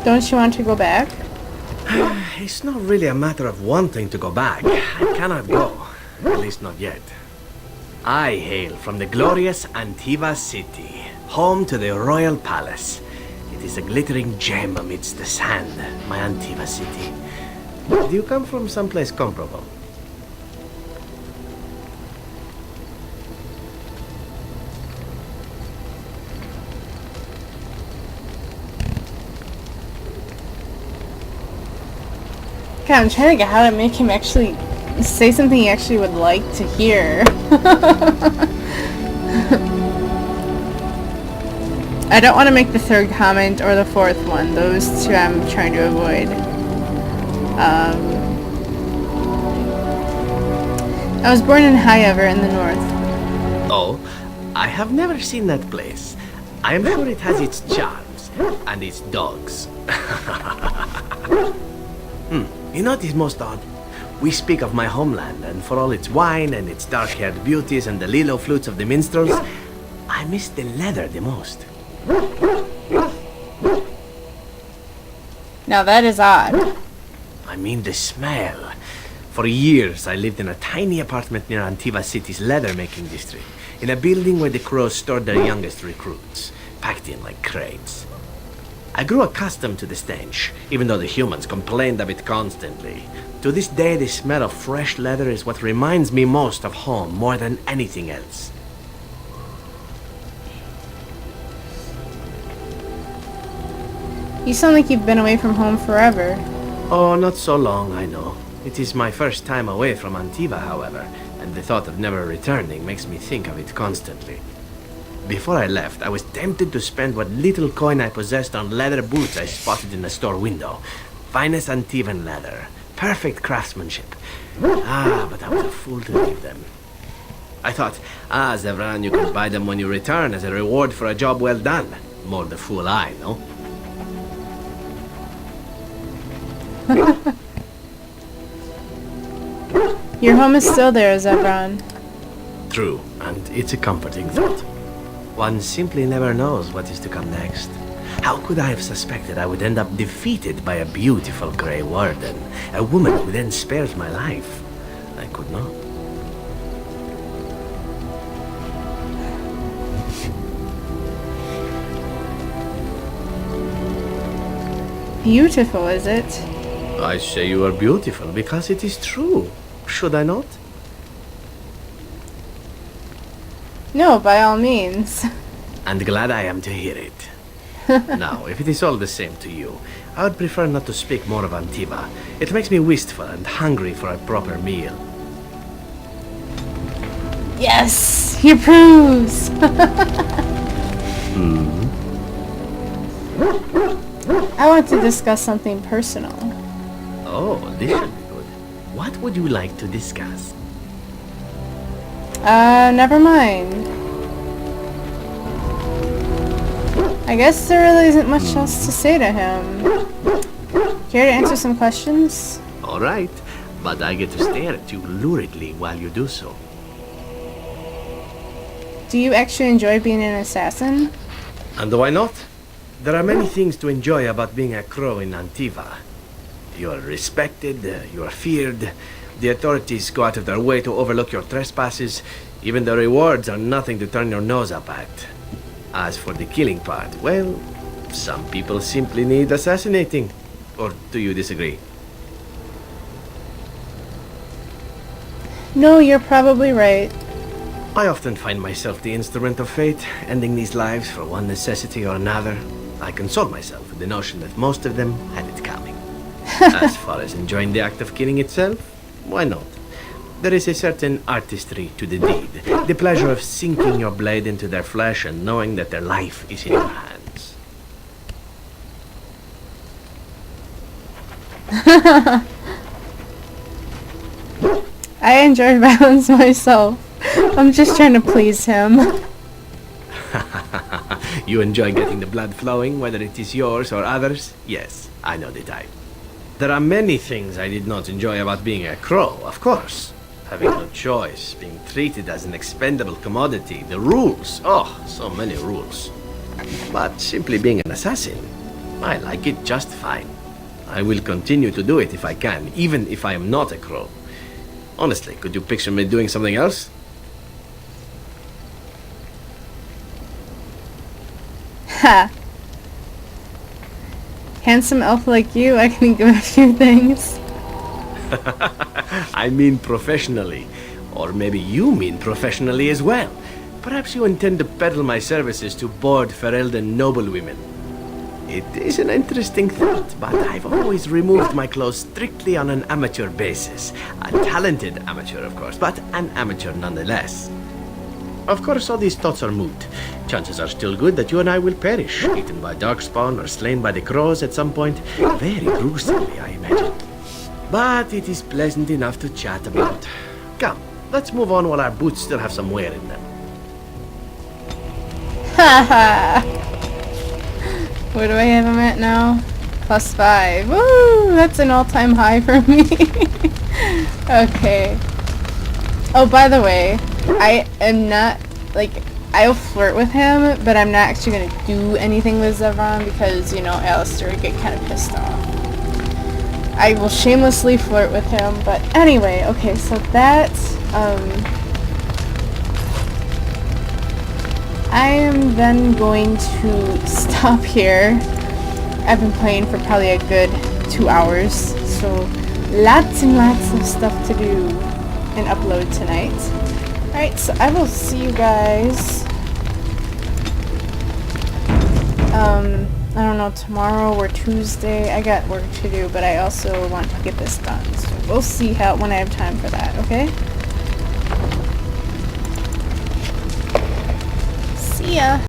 Don't you want to go back? It's not really a matter of wanting to go back. I cannot go. At least not yet. I hail from the glorious Antiva city, home to the royal palace. It is a glittering gem amidst the sand, my Antiva city. Do you come from someplace comparable? God, I'm trying to get how to make him actually say something he actually would like to hear. I don't want to make the third comment or the fourth one. Those two I'm trying to avoid. I was born in Highever in the north. Oh, I have never seen that place. I am sure it has its charms and its dogs. You know what is most odd? We speak of my homeland, and for all its wine and its dark-haired beauties and the lilo flutes of the minstrels, I miss the leather the most. Now that is odd. I mean the smell. For years, I lived in a tiny apartment near Antiva City's leather-making district, in a building where the crows stored their youngest recruits, packed in like crates. I grew accustomed to the stench, even though the humans complained of it constantly. To this day, the smell of fresh leather is what reminds me most of home more than anything else. You sound like you've been away from home forever. Oh, not so long, I know. It is my first time away from Antiva, however, and the thought of never returning makes me think of it constantly. Before I left, I was tempted to spend what little coin I possessed on leather boots I spotted in a store window. Finest Antivan leather. Perfect craftsmanship. But I was a fool to leave them. I thought, Zevran, you can buy them when you return as a reward for a job well done. More the fool I, no? Your home is still there, Zevran. True, and it's a comforting thought. One simply never knows what is to come next. How could I have suspected I would end up defeated by a beautiful Grey Warden, a woman who then spared my life? I could not. Beautiful, is it? I say you are beautiful because it is true. Should I not? No, by all means. And glad I am to hear it. Now, if it is all the same to you, I would prefer not to speak more of Antiva. It makes me wistful and hungry for a proper meal. Yes! He approves! I want to discuss something personal. Oh, this should be good. What would you like to discuss? Never mind. I guess there really isn't much else to say to him. Care to answer some questions? All right, but I get to stare at you luridly while you do so. Do you actually enjoy being an assassin? And why not? There are many things to enjoy about being a crow in Antiva. You are respected, you are feared, the authorities go out of their way to overlook your trespasses, even the rewards are nothing to turn your nose up at. As for the killing part, well, some people simply need assassinating. Or do you disagree? No, you're probably right. I often find myself the instrument of fate, ending these lives for one necessity or another. I console myself with the notion that most of them had it coming. As far as enjoying the act of killing itself, why not? There is a certain artistry to the deed, the pleasure of sinking your blade into their flesh and knowing that their life is in your hands. I enjoy violence myself. I'm just trying to please him. You enjoy getting the blood flowing, whether it is yours or others? Yes, I know the type. There are many things I did not enjoy about being a crow, of course. Having no choice, being treated as an expendable commodity, the rules, oh, so many rules. But simply being an assassin, I like it just fine. I will continue to do it if I can, even if I am not a crow. Honestly, could you picture me doing something else? Ha! Handsome elf like you, I can think of a few things. I mean professionally. Or maybe you mean professionally as well. Perhaps you intend to peddle my services to bored Ferelden noblewomen. It is an interesting thought, but I've always removed my clothes strictly on an amateur basis. A talented amateur, of course, but an amateur nonetheless. Of course, all these thoughts are moot. Chances are still good that you and I will perish, eaten by darkspawn or slain by the crows at some point. Very gruesomely, I imagine. But it is pleasant enough to chat about. Come, let's move on while our boots still have some wear in them. Haha! Where do I have him at now? +5. Woo! That's an all-time high for me. Okay. Oh, by the way, I am not, like, I'll flirt with him, but I'm not actually going to do anything with Zevron because, you know, Alistair would get kind of pissed off. I will shamelessly flirt with him, but anyway, okay, so that, I am then going to stop here. I've been playing for probably a good 2 hours, so lots and lots of stuff to do and upload tonight. Alright, so I will see you guys, I don't know, tomorrow or Tuesday. I got work to do, but I also want to get this done, so we'll see when I have time for that, okay? See ya!